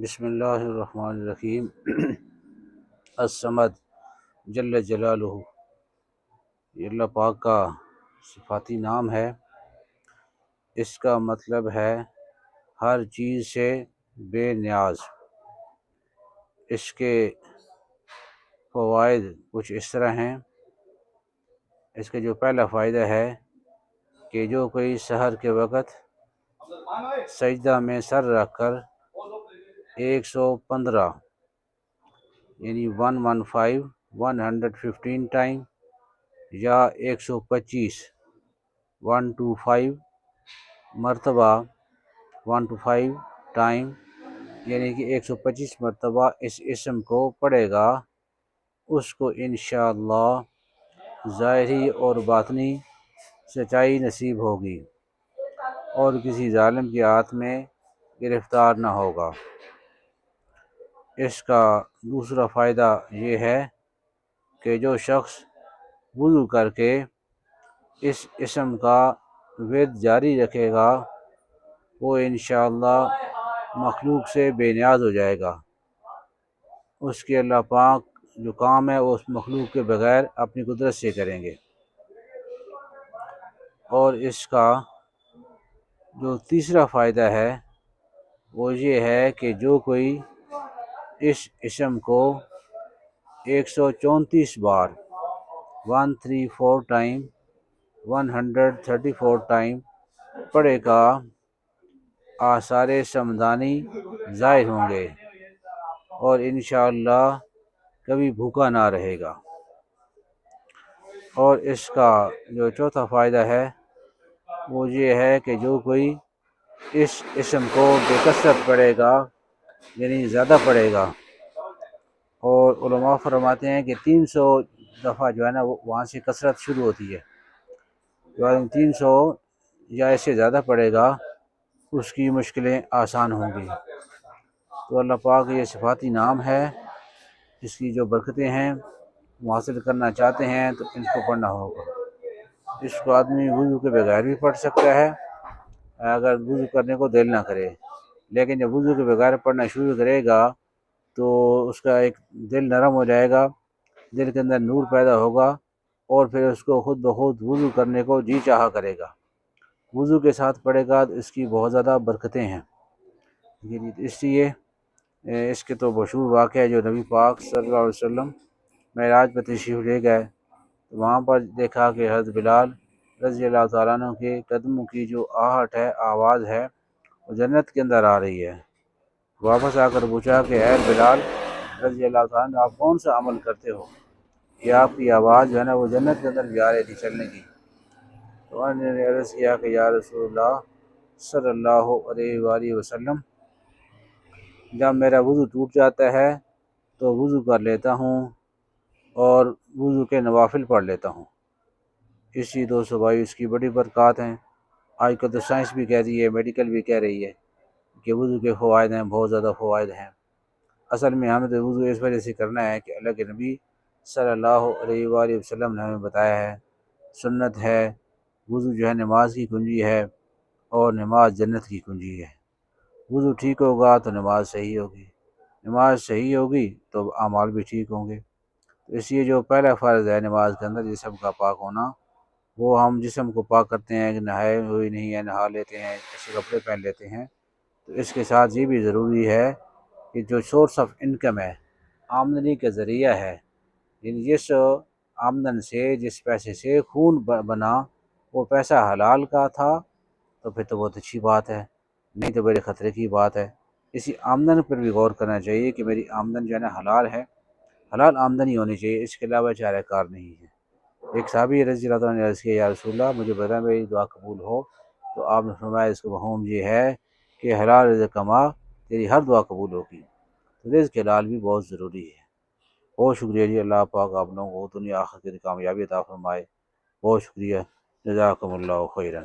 بسم اللہ الرحمن الرحیم۔ الصمد جل جلالہ، یہ اللہ پاک کا صفاتی نام ہے۔ اس کا مطلب ہے ہر چیز سے بے نیاز۔ اس کے فوائد کچھ اس طرح ہیں۔ اس کا جو پہلا فائدہ ہے کہ جو کوئی سحر کے وقت سجدہ میں سر رکھ کر 115 یعنی 115 ٹائم یا 125 مرتبہ 125 ٹائم یعنی کہ 125 مرتبہ اس اسم کو پڑھے گا، اس کو انشاءاللہ ظاہری اور باطنی سچائی نصیب ہوگی اور کسی ظالم کی ہاتھ میں گرفتار نہ ہوگا۔ اس کا دوسرا فائدہ یہ ہے کہ جو شخص وضو کر کے اس اسم کا ورد جاری رکھے گا وہ انشاءاللہ مخلوق سے بے نیاز ہو جائے گا۔ اس کے اللہ پاک جو کام ہے وہ اس مخلوق کے بغیر اپنی قدرت سے کریں گے۔ اور اس کا جو تیسرا فائدہ ہے وہ یہ ہے کہ جو کوئی اس اسم کو 134 بار 134 ٹائم 134 ٹائم پڑھے گا، آثار سمدانی ظاہر ہوں گے اور انشاءاللہ کبھی بھوکا نہ رہے گا۔ اور اس کا جو چوتھا فائدہ ہے وہ یہ ہے کہ جو کوئی اس اسم کو بے کثرت پڑھے گا یعنی زیادہ پڑھے گا، اور علماء فرماتے ہیں کہ 300 دفعہ جو ہے نا وہاں سے کثرت شروع ہوتی ہے، جو آدمی 300 یا اس سے زیادہ پڑھے گا اس کی مشکلیں آسان ہوں گی۔ تو اللہ پاک یہ صفاتی نام ہے، اس کی جو برکتیں ہیں وہ حاصل کرنا چاہتے ہیں تو ان کو پڑھنا ہوگا۔ اس کو آدمی وضو کے بغیر بھی پڑھ سکتا ہے اگر وضو کرنے کو دل نہ کرے، لیکن جب وضو کے بغیر پڑھنا شروع کرے گا تو اس کا ایک دل نرم ہو جائے گا، دل کے اندر نور پیدا ہوگا اور پھر اس کو خود بخود وضو کرنے کو جی چاہا کرے گا۔ وضو کے ساتھ پڑھے گا تو اس کی بہت زیادہ برکتیں ہیں۔ اس لیے اس کے تو مشہور واقعہ ہے جو نبی پاک صلی اللہ علیہ وسلم معراج پر تشریف لے گئے، تو وہاں پر دیکھا کہ حضرت بلال رضی اللہ تعالیٰ عنہ کے قدموں کی جو آہٹ ہے، آواز ہے، وہ جنت کے اندر آ رہی ہے۔ واپس آ کر پوچھا کہ اے بلال رضی اللہ تعالیٰ عنہ، آپ کون سا عمل کرتے ہو کہ آپ کی آواز جو ہے نا وہ جنت کے اندر بھی آ رہی تھی چلنے کی؟ تو انہوں نے عرض کیا کہ یا رسول اللہ صلی اللہ علیہ وآلہ وسلم، جب میرا وضو ٹوٹ جاتا ہے تو وضو کر لیتا ہوں اور وضو کے نوافل پڑھ لیتا ہوں۔ اسی دوستو بھائی اس کی بڑی برکات ہیں۔ آج کل تو سائنس بھی کہہ رہی ہے، میڈیکل بھی کہہ رہی ہے کہ وضو کے فوائد ہیں، بہت زیادہ فوائد ہیں۔ اصل میں ہمیں تو وضو اس وجہ سے کرنا ہے کہ اللہ کے نبی صلی اللہ علیہ وآلہ وسلم نے ہمیں بتایا ہے، سنت ہے، وضو جو ہے نماز کی کنجی ہے اور نماز جنت کی کنجی ہے۔ وضو ٹھیک ہوگا تو نماز صحیح ہوگی، نماز صحیح ہوگی تو اعمال بھی ٹھیک ہوں گے۔ تو اس لیے جو پہلا فرض ہے نماز کے اندر جسم کا پاک ہونا، وہ ہم جسم کو پاک کرتے ہیں کہ نہائے ہوئی نہیں ہے، نہا لیتے ہیں، اچھے کپڑے پہن لیتے ہیں، تو اس کے ساتھ یہ بھی ضروری ہے کہ جو سورس آف انکم ہے، آمدنی کا ذریعہ ہے، یعنی جس آمدن سے، جس پیسے سے خون بنا وہ پیسہ حلال کا تھا تو پھر تو بہت اچھی بات ہے، نہیں تو بڑے خطرے کی بات ہے۔ اسی آمدن پر بھی غور کرنا چاہیے کہ میری آمدن جو ہے نا حلال ہے، حلال آمدنی ہونی چاہیے، اس کے علاوہ چارہ کار نہیں ہے۔ ایک صحابی رضی اللہ عنہ نے عرض کیا یا رسول اللہ مجھے بتا میری دعا قبول ہو، تو آپ نے فرمایا اس کا مفہوم یہ ہے کہ حلال رزق کما، تیری ہر دعا قبول ہوگی۔ رزق حلال بھی بہت ضروری ہے۔ بہت شکریہ جی، اللہ پاک آپ لوگوں کو دنیا آخرت کی کامیابی عطا فرمائے۔ بہت شکریہ، جزاکم اللہ خیرا۔